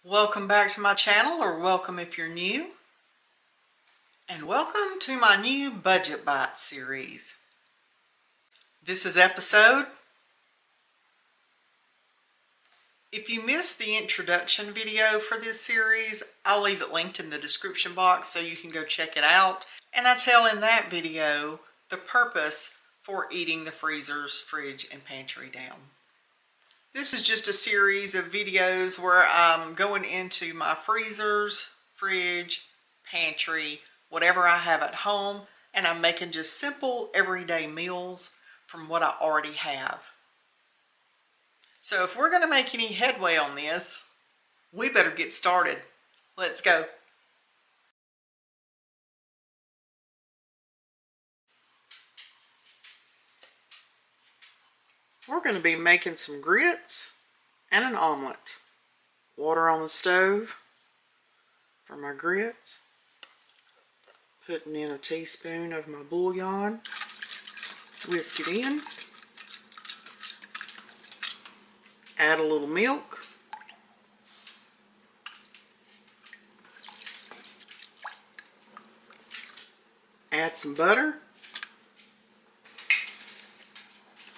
Welcome back to my channel, or welcome if you're new. And welcome to my new Budget Bite series. This is episode. If you missed the introduction video for this series, I'll leave it linked in the description box so you can go check it out. And I tell in that video the purpose for eating the freezers, fridge, and pantry down. This is just a series of videos where I'm going into my freezers, fridge, pantry, whatever I have at home, and I'm making just simple everyday meals from what I already have. So if we're going to make any headway on this, we better get started. Let's go. We're going to be making some grits and an omelet. Water on the stove for my grits. Putting in a teaspoon of my bouillon. Whisk it in. Add a little milk. Add some butter.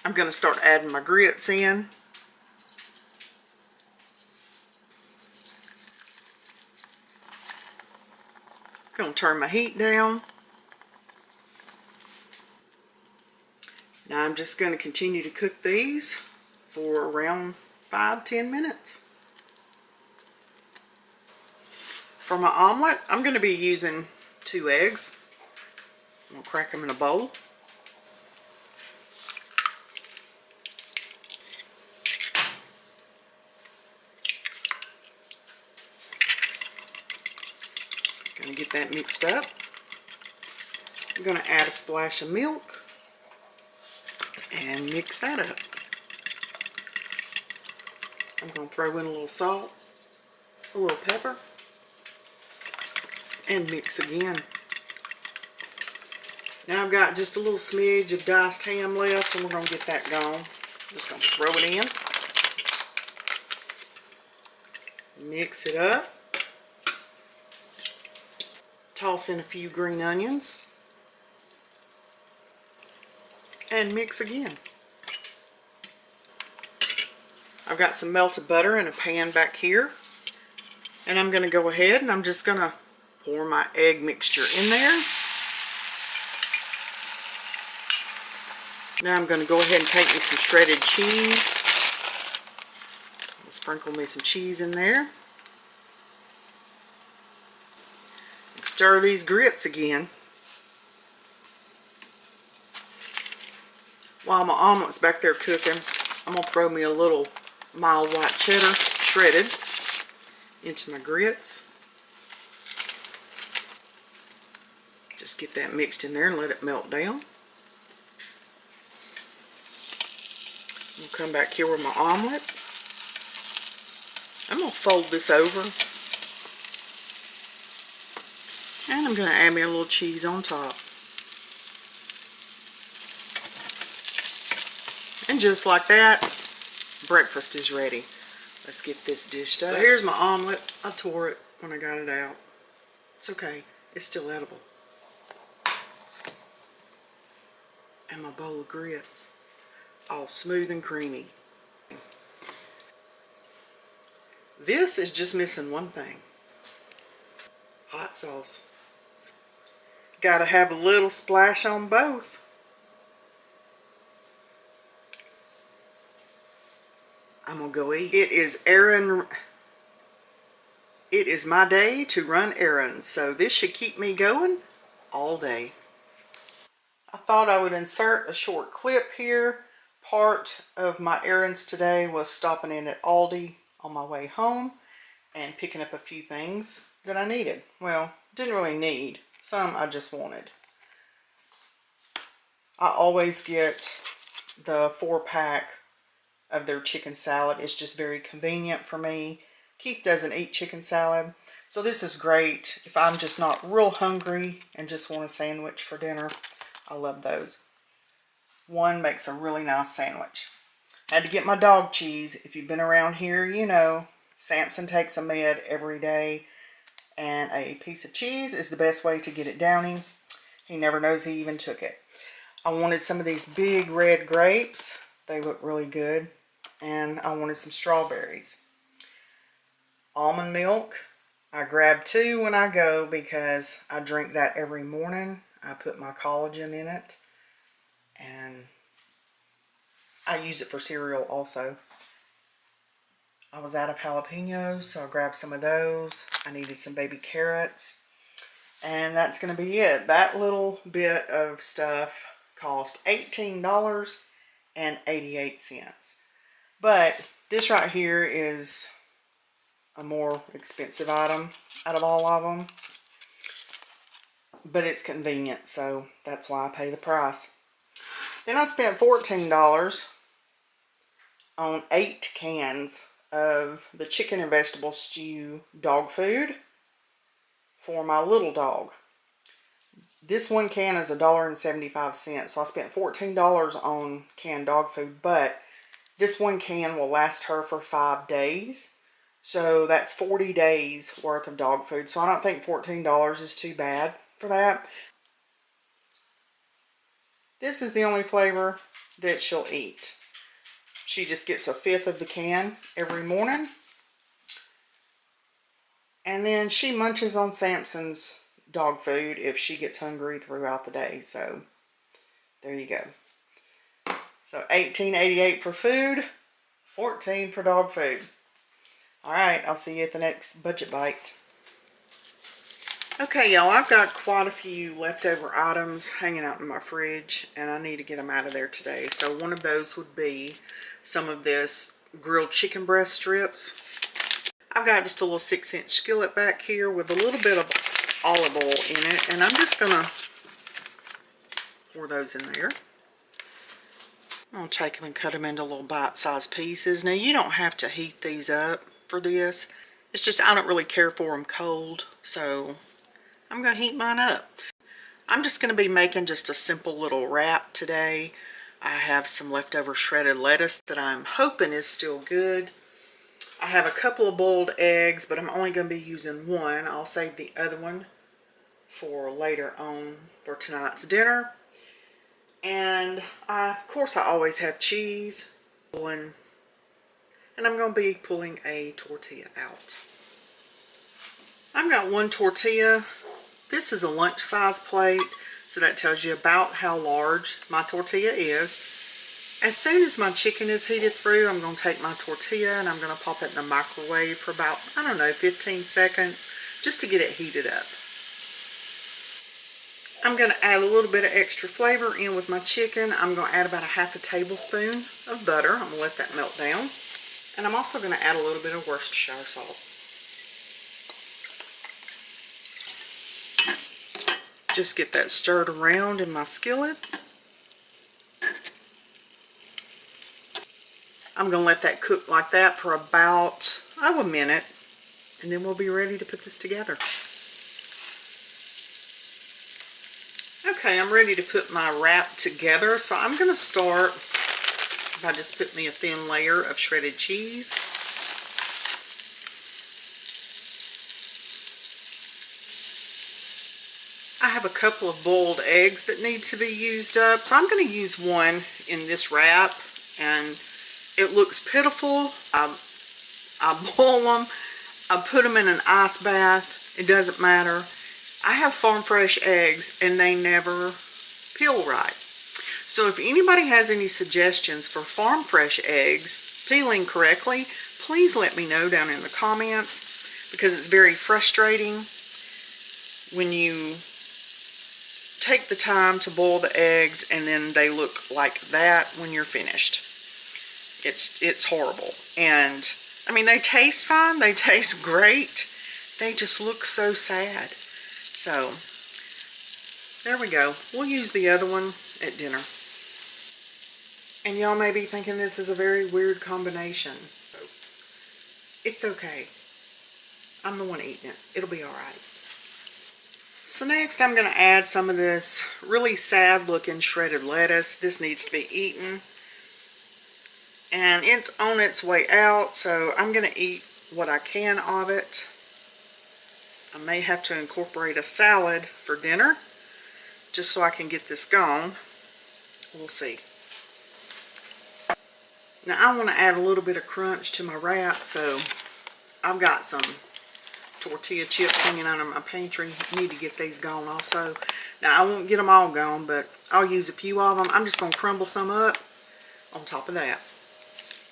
I'm going to start adding my grits in. Going to turn my heat down. Now I'm just going to continue to cook these for around 5-10 minutes. For my omelet, I'm going to be using 2 eggs. I'm going to crack them in a bowl. Going to get that mixed up. I'm going to add a splash of milk and mix that up. I'm going to throw in a little salt, a little pepper, and mix again. Now I've got just a little smidge of diced ham left, and we're going to get that gone. Just going to throw it in. Mix it up. Toss in a few green onions. And mix again. I've got some melted butter in a pan back here. And I'm going to go ahead and I'm just going to pour my egg mixture in there. Now I'm going to go ahead and take me some shredded cheese. Sprinkle me some cheese in there. And stir these grits again. While my omelet's back there cooking, I'm going to throw me a little mild white cheddar shredded into my grits. Just get that mixed in there and let it melt down. I'll come back here with my omelet. I'm going to fold this over. And I'm going to add me a little cheese on top. And just like that, breakfast is ready. Let's get this dished up. So here's my omelet. I tore it when I got it out. It's okay. It's still edible. And my bowl of grits. All smooth and creamy. This is just missing one thing. Hot sauce. Gotta have a little splash on both. I'm gonna go eat. It is my day to run errands, so this should keep me going all day. I thought I would insert a short clip here. Part of my errands today was stopping in at Aldi on my way home and picking up a few things that I needed. Well, didn't really need. Some I just wanted. I always get the 4-pack of their chicken salad. It's just very convenient for me. Keith doesn't eat chicken salad, so this is great if I'm just not real hungry and just want a sandwich for dinner. I love those. One makes a really nice sandwich. I had to get my dog cheese. If you've been around here, you know Samson takes a med every day, and a piece of cheese is the best way to get it down him. He never knows he even took it. I wanted some of these big red grapes. They look really good. And I wanted some strawberries. Almond milk. I grab 2 when I go because I drink that every morning. I put my collagen in it. And I use it for cereal also. I was out of jalapenos, so I grabbed some of those. I needed some baby carrots. And that's going to be it. That little bit of stuff cost $18.88. But this right here is a more expensive item out of all of them. But it's convenient, so that's why I pay the price. Then I spent $14 on 8 cans of the chicken and vegetable stew dog food for my little dog. This one can is $1.75, so I spent $14 on canned dog food, but this one can will last her for 5 days. So that's 40 days worth of dog food. So I don't think $14 is too bad for that. This is the only flavor that she'll eat. She just gets 1/5 of the can every morning. And then she munches on Samson's dog food if she gets hungry throughout the day. So there you go. So $18.88 for food, $14 for dog food. Alright, I'll see you at the next budget bite. Okay, y'all, I've got quite a few leftover items hanging out in my fridge, and I need to get them out of there today. So one of those would be some of this grilled chicken breast strips. I've got just a little 6-inch skillet back here with a little bit of olive oil in it, and I'm just going to pour those in there. I'm going to take them and cut them into little bite-sized pieces. Now, you don't have to heat these up for this. It's just I don't really care for them cold, so I'm going to heat mine up. I'm just going to be making just a simple little wrap today. I have some leftover shredded lettuce that I'm hoping is still good. I have a couple of boiled eggs, but I'm only going to be using one. I'll save the other one for later on for tonight's dinner. And of course I always have cheese. And I'm going to be pulling a tortilla out. I've got one tortilla. This is a lunch size plate, so that tells you about how large my tortilla is. As soon as my chicken is heated through, I'm going to take my tortilla and I'm going to pop it in the microwave for about, I don't know, 15 seconds just to get it heated up. I'm going to add a little bit of extra flavor in with my chicken. I'm going to add about 1/2 tablespoon of butter. I'm going to let that melt down. And I'm also going to add a little bit of Worcestershire sauce. Just get that stirred around in my skillet. I'm going to let that cook like that for about, a minute. And then we'll be ready to put this together. Okay, I'm ready to put my wrap together. So I'm going to start by just putting me a thin layer of shredded cheese. I have a couple of boiled eggs that need to be used up. So I'm going to use one in this wrap. And it looks pitiful. I boil them. I put them in an ice bath. It doesn't matter. I have farm fresh eggs and they never peel right. So if anybody has any suggestions for farm fresh eggs peeling correctly, please let me know down in the comments, because it's very frustrating when you take the time to boil the eggs and then they look like that when you're finished. It's horrible. And I mean, they taste fine, they taste great, they just look so sad. So there we go. We'll use the other one at dinner. And y'all may be thinking this is a very weird combination. It's okay. I'm the one eating it. It'll be alright. So next I'm going to add some of this really sad looking shredded lettuce. This needs to be eaten. And it's on its way out, so I'm going to eat what I can of it. I may have to incorporate a salad for dinner just so I can get this gone. We'll see. Now I want to add a little bit of crunch to my wrap, so I've got some tortilla chips hanging out of my pantry. Need to get these gone also. Now I won't get them all gone, but I'll use a few of them. I'm just going to crumble some up on top of that.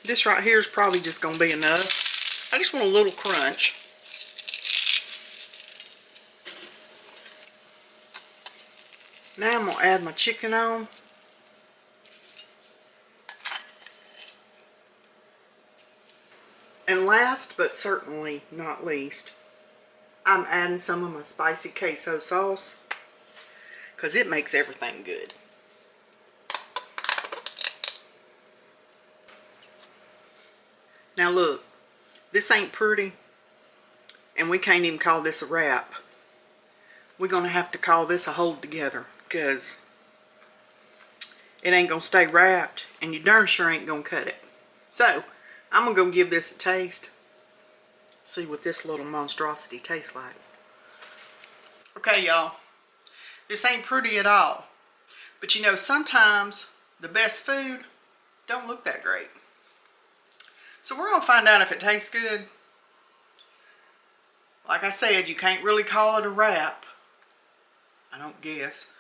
This right here is probably just going to be enough. I just want a little crunch. Now I'm going to add my chicken on. And last but certainly not least, I'm adding some of my spicy queso sauce because it makes everything good. Now look, this ain't pretty, and we can't even call this a wrap. We're going to have to call this a hold together because it ain't going to stay wrapped, and you darn sure ain't going to cut it. So, I'm going to go give this a taste. See what this little monstrosity tastes like. Okay, y'all. This ain't pretty at all. But you know, sometimes the best food don't look that great. So we're going to find out if it tastes good. Like I said, you can't really call it a wrap. I don't guess.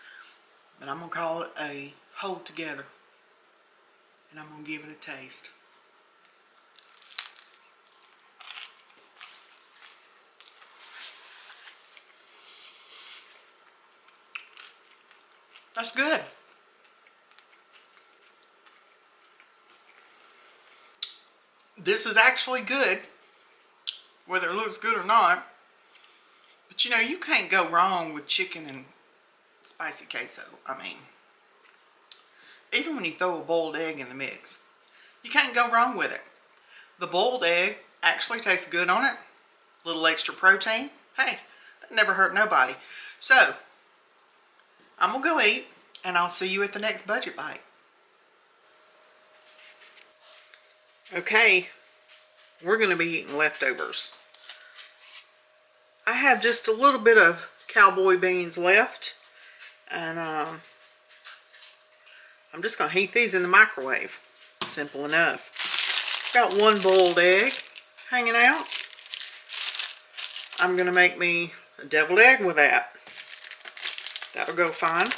But I'm going to call it a hold together. And I'm going to give it a taste. That's good. This is actually good, whether it looks good or not. But you know, you can't go wrong with chicken and spicy queso. I mean, even when you throw a boiled egg in the mix, you can't go wrong with it. The boiled egg actually tastes good on it. A little extra protein. Hey, that never hurt nobody. So, I'm going to go eat, and I'll see you at the next budget bite. Okay, we're going to be eating leftovers. I have just a little bit of Cowboy beans left, and I'm just going to heat these in the microwave. Simple enough. Got one boiled egg hanging out. I'm going to make me a deviled egg with that. That'll go fine.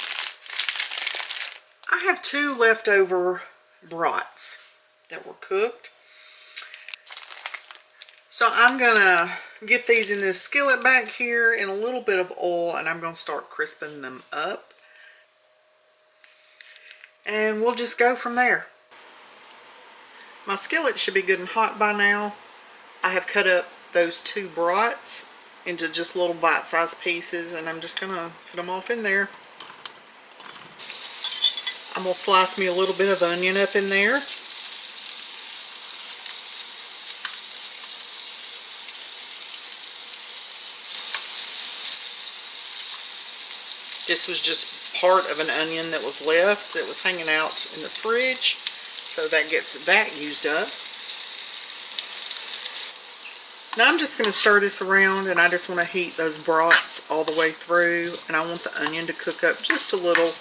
I have 2 leftover brats that were cooked. So I'm going to get these in this skillet back here in a little bit of oil, and I'm going to start crisping them up. And we'll just go from there. My skillet should be good and hot by now. I have cut up those 2 brats into just little bite-sized pieces, and I'm just going to put them off in there. I'm going to slice me a little bit of onion up in there. This was just part of an onion that was left that was hanging out in the fridge, so that gets that used up. Now I'm just going to stir this around, and I just want to heat those brats all the way through, and I want the onion to cook up just a little.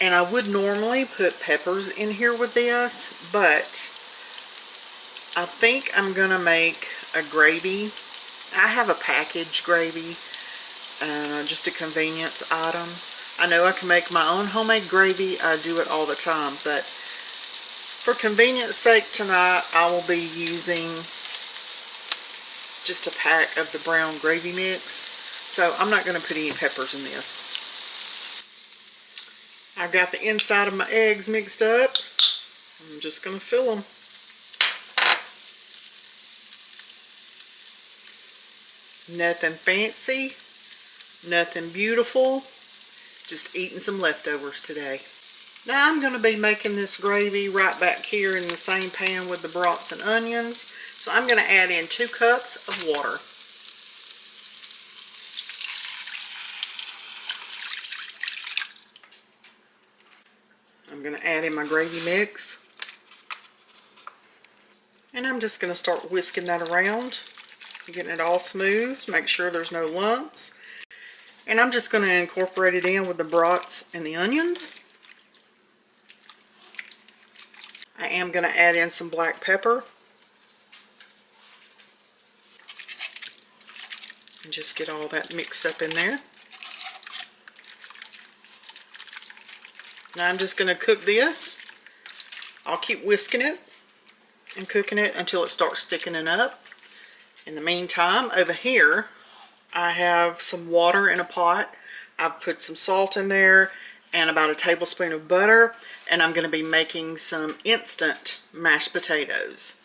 And I would normally put peppers in here with this, but I think I'm going to make a gravy. I have a packaged gravy, just a convenience item. I know I can make my own homemade gravy. I do it all the time, but for convenience sake tonight, I will be using just a pack of the brown gravy mix. So I'm not going to put any peppers in this. I've got the inside of my eggs mixed up. I'm just going to fill them. Nothing fancy, nothing beautiful, just eating some leftovers today. Now I'm going to be making this gravy right back here in the same pan with the brats and onions. So I'm going to add in 2 cups of water. I'm going to add in my gravy mix. And I'm just going to start whisking that around, getting it all smooth, make sure there's no lumps. And I'm just going to incorporate it in with the brats and the onions. I am going to add in some black pepper. And just get all that mixed up in there. Now I'm just going to cook this. I'll keep whisking it and cooking it until it starts thickening up. In the meantime, over here, I have some water in a pot. I've put some salt in there and about a tablespoon of butter, and I'm going to be making some instant mashed potatoes.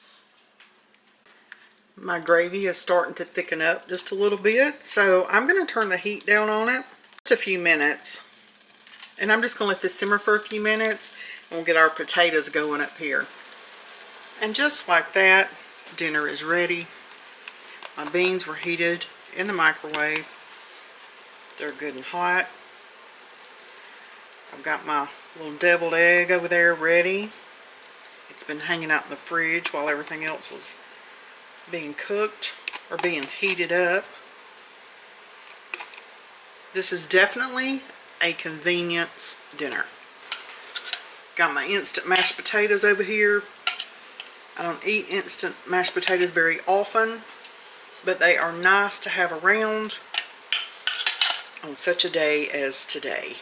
My gravy is starting to thicken up just a little bit, so I'm going to turn the heat down on it just a few minutes. And I'm just going to let this simmer for a few minutes, and we'll get our potatoes going up here. And just like that, dinner is ready. My beans were heated in the microwave. They're good and hot. I've got my little deviled egg over there ready. It's been hanging out in the fridge while everything else was being cooked or being heated up. This is definitely a convenience dinner. Got my instant mashed potatoes over here. I don't eat instant mashed potatoes very often, but they are nice to have around on such a day as today.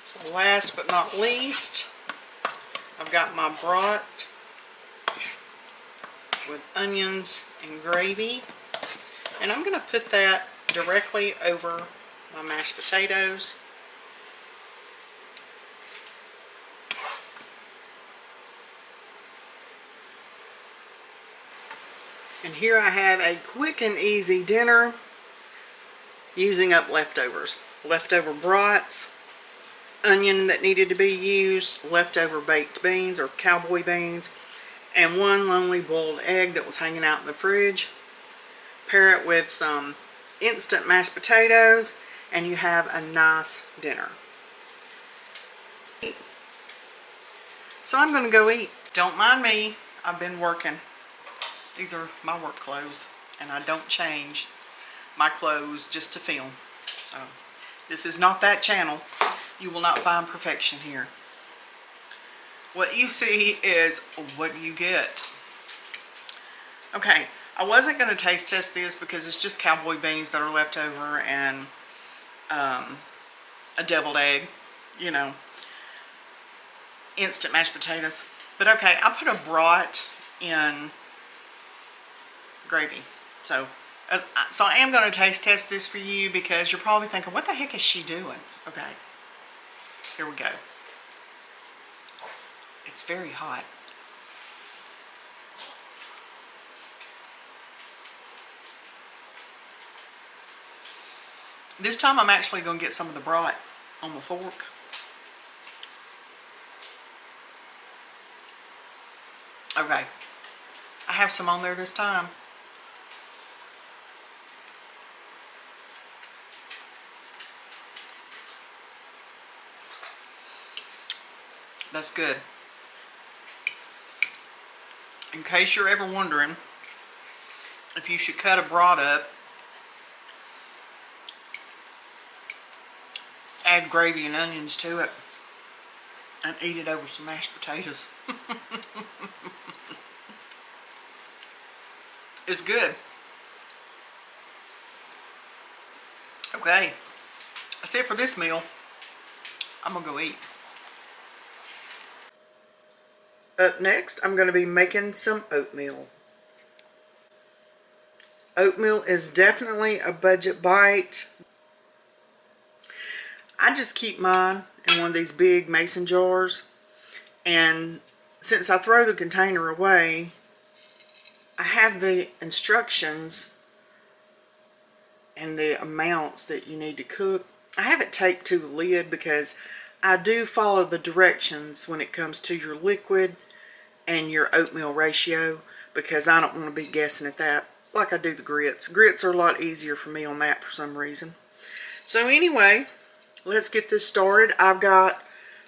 So last but not least, I've got my brat with onions and gravy, and I'm going to put that directly over my mashed potatoes. And here I have a quick and easy dinner using up leftovers. Leftover brats, onion that needed to be used, leftover baked beans or cowboy beans, and one lonely boiled egg that was hanging out in the fridge. Pair it with some instant mashed potatoes, and you have a nice dinner. So I'm going to go eat. Don't mind me, I've been working. These are my work clothes, and I don't change my clothes just to film. So this is not that channel. You will not find perfection here. What you see is what you get. Okay, I wasn't going to taste test this because it's just cowboy beans that are left over and a deviled egg, you know, instant mashed potatoes. But okay, I put a brat in gravy. So I am going to taste test this for you because you're probably thinking, what the heck is she doing? Okay, here we go. It's very hot. This time I'm actually going to get some of the brat on the fork. Okay, I have some on there this time. That's good. In case you're ever wondering if you should cut a brat up, add gravy and onions to it, and eat it over some mashed potatoes. It's good. Okay, that's it for this meal. I'm gonna go eat. Up next, I'm going to be making some oatmeal. Oatmeal is definitely a budget bite. I just keep mine in one of these big mason jars, and since I throw the container away, I have the instructions and the amounts that you need to cook. I have it taped to the lid because I do follow the directions when it comes to your liquid and your oatmeal ratio, because I don't want to be guessing at that like I do the grits. Grits are a lot easier for me on that for some reason. So anyway, let's get this started. I've got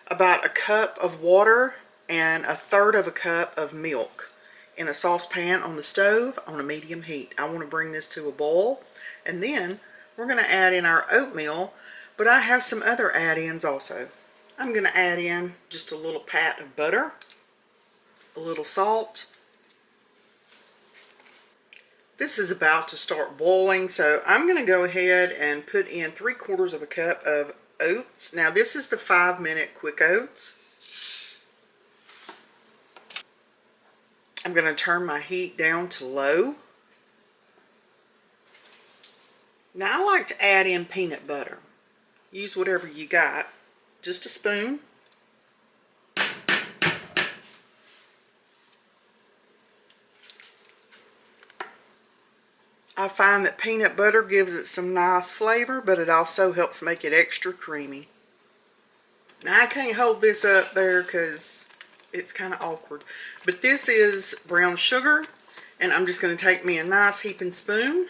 about a cup of water and 1/3 of a cup of milk in a saucepan on the stove on a medium heat. I want to bring this to a boil, and then we're going to add in our oatmeal, but I have some other add-ins also. I'm going to add in just a little pat of butter, a little salt. This is about to start boiling, so I'm going to go ahead and put in 3/4 of a cup of oats. Now this is the 5-minute quick oats. I'm going to turn my heat down to low. Now I like to add in peanut butter. Use whatever you got. Just a spoon. I find that peanut butter gives it some nice flavor, but it also helps make it extra creamy. Now I can't hold this up there because it's kind of awkward. But this is brown sugar, and I'm just going to take me a nice heaping spoon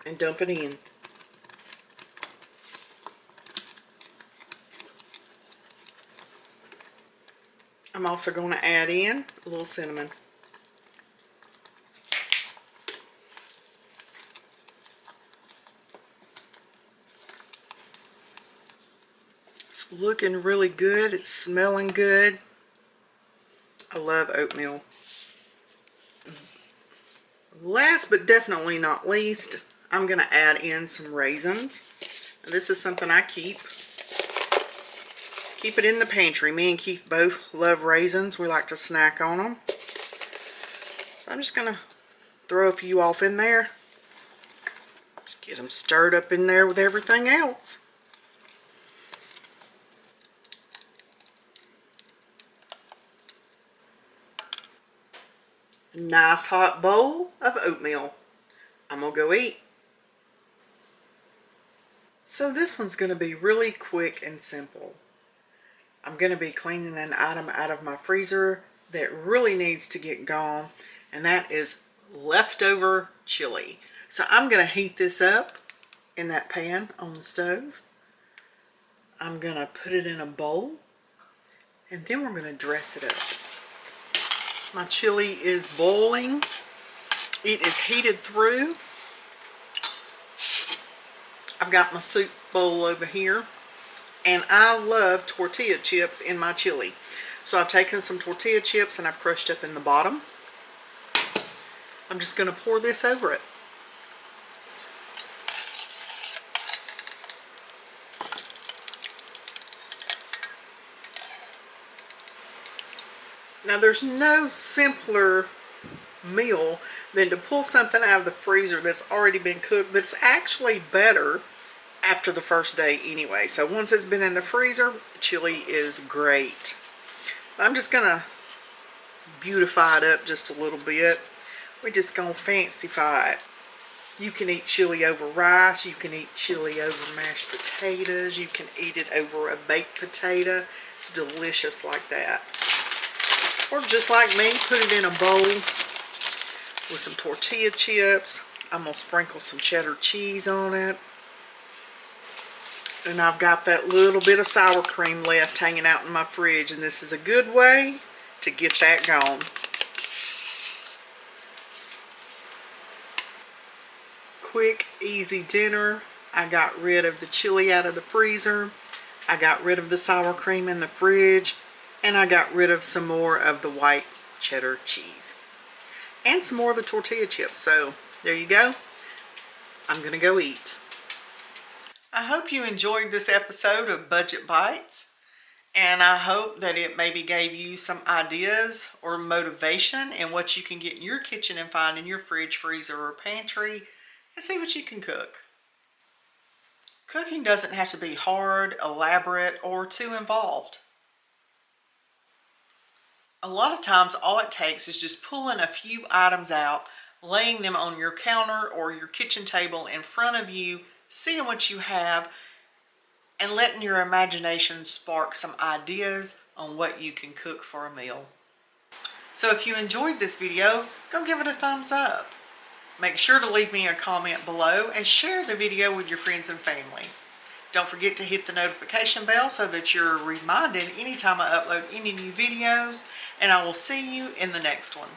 and dump it in. I'm also going to add in a little cinnamon. It's looking really good. It's smelling good. I love oatmeal. Last but definitely not least, I'm going to add in some raisins. This is something I keep it in the pantry. Me and Keith both love raisins. We like to snack on them. So I'm just going to throw a few off in there. Just get them stirred up in there with everything else. A nice hot bowl of oatmeal. I'm going to go eat. So this one's going to be really quick and simple. I'm going to be cleaning an item out of my freezer that really needs to get gone, and that is leftover chili. So I'm going to heat this up in that pan on the stove. I'm going to put it in a bowl, and then we're going to dress it up. My chili is boiling. It is heated through. I've got my soup bowl over here. And I love tortilla chips in my chili. So I've taken some tortilla chips and I've crushed up in the bottom. I'm just going to pour this over it. Now there's no simpler meal than to pull something out of the freezer that's already been cooked, that's actually better after the first day anyway. So once it's been in the freezer, chili is great. I'm just going to beautify it up just a little bit. We're just going to fancify it. You can eat chili over rice. You can eat chili over mashed potatoes. You can eat it over a baked potato. It's delicious like that. Or just like me, put it in a bowl with some tortilla chips. I'm going to sprinkle some cheddar cheese on it. And I've got that little bit of sour cream left hanging out in my fridge, and this is a good way to get that gone. Quick, easy dinner. I got rid of the chili out of the freezer. I got rid of the sour cream in the fridge. And I got rid of some more of the white cheddar cheese. And some more of the tortilla chips. So, there you go. I'm going to go eat. I hope you enjoyed this episode of Budget Bites, and I hope that it maybe gave you some ideas or motivation in what you can get in your kitchen and find in your fridge, freezer, or pantry, and see what you can cook. Cooking doesn't have to be hard, elaborate, or too involved. A lot of times all it takes is just pulling a few items out, laying them on your counter or your kitchen table in front of you, seeing what you have, and letting your imagination spark some ideas on what you can cook for a meal. So if you enjoyed this video, go give it a thumbs up. Make sure to leave me a comment below and share the video with your friends and family. Don't forget to hit the notification bell so that you're reminded anytime I upload any new videos, and I will see you in the next one.